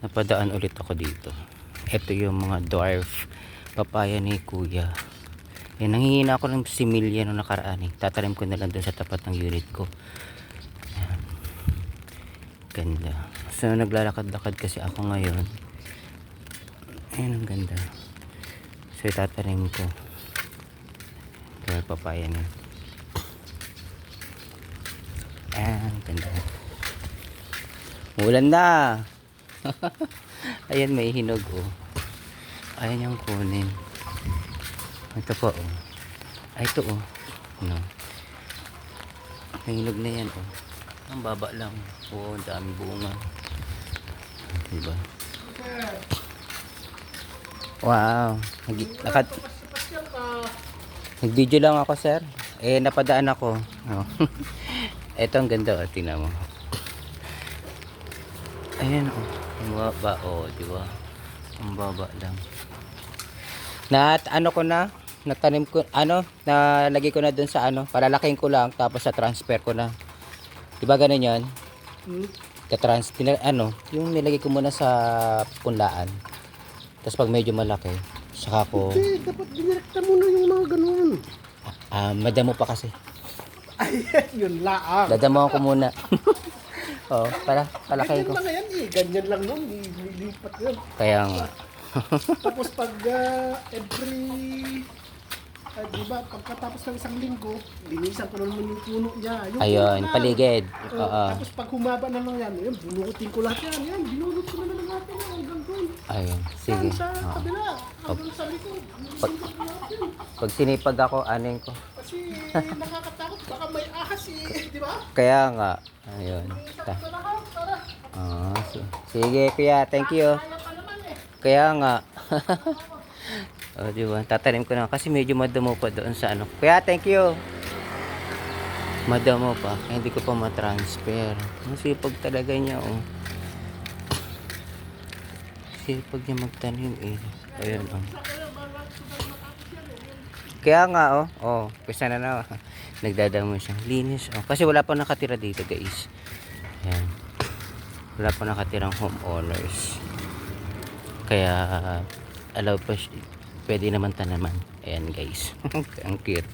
napadaan ulit ako dito. Ito yung mga dwarf papaya ni kuya. Yan, nangihina ako ng similya nung nakaraan eh. Tatanim ko na lang dun sa tapat ng unit ko. Yan. Ganda. So naglalakad-lakad kasi ako ngayon. Ayan, ang ganda. So itatanim ko dwarf papaya na. Ayan, ganda. Ulan na. Ayan, may hinog oh. Ayan yung kunin. Ito po oh. Ay, ito oh. No. May hinog na yan oh. Ang baba lang. Oh, ang dami bunga. Diba? Wow. Nag-video lang ako, sir. Eh, napadaan ako. Oh. Ito ang ganda oh. Tingnan mo. Ayan oh. Ang baba oh. Diba? Ang baba lang. Ano ko na, natanim ko, nalagay ko na dun sa palalaking ko lang, tapos sa transfer ko na. Diba ganun yan? Yung nilagay ko muna sa punlaan. Tapos pag medyo malaki, saka ko... Hindi, dapat dinirekta muna yung mga ganun. Madamo pa kasi. Ay, yun laang. Dadamuhan ko muna. Oh, para palaki ko. Ganyan lang yan eh, ganyan lang nun, lilipat yun. Kaya nga. Tapos pag diba, pagkatapos ng isang linggo, linisan ko naman yung puno niya. Yung Ayun, puno na. paligid. Oo. Tapos pag humaba na lang yan, yun, bunutin ko lahat yan. Yan, binunot ko na lang natin yan hanggang doon. Ayun, sige. Yan sa Oo. kabila, hanggang sa likod. Binunot ko natin. Pag sinipag ako, anin ko. Kasi nakakatakot, baka may ahas di ba? Kaya nga. Ayun. Sa lahat, tara. Sige, kuya. Thank you. Kaya pa naman eh. Kaya nga. Oh, diba? Tatanim ko na kasi medyo madamo pa doon sa Kuya, thank you. Madamo pa. Kaya hindi ko pa matransfer. Ang sipag talaga niya, oh. Sipag niya magtanim, eh. Ayun, oh. Kaya nga, oh. Oh, pisa na. Nagdadamo siya. Linis, oh. Kasi wala pa nakatira dito, guys. Ayan. Wala pa nakatirang homeowners. Kaya, allow pa pwede naman tanaman. Ayan guys. Ang cute.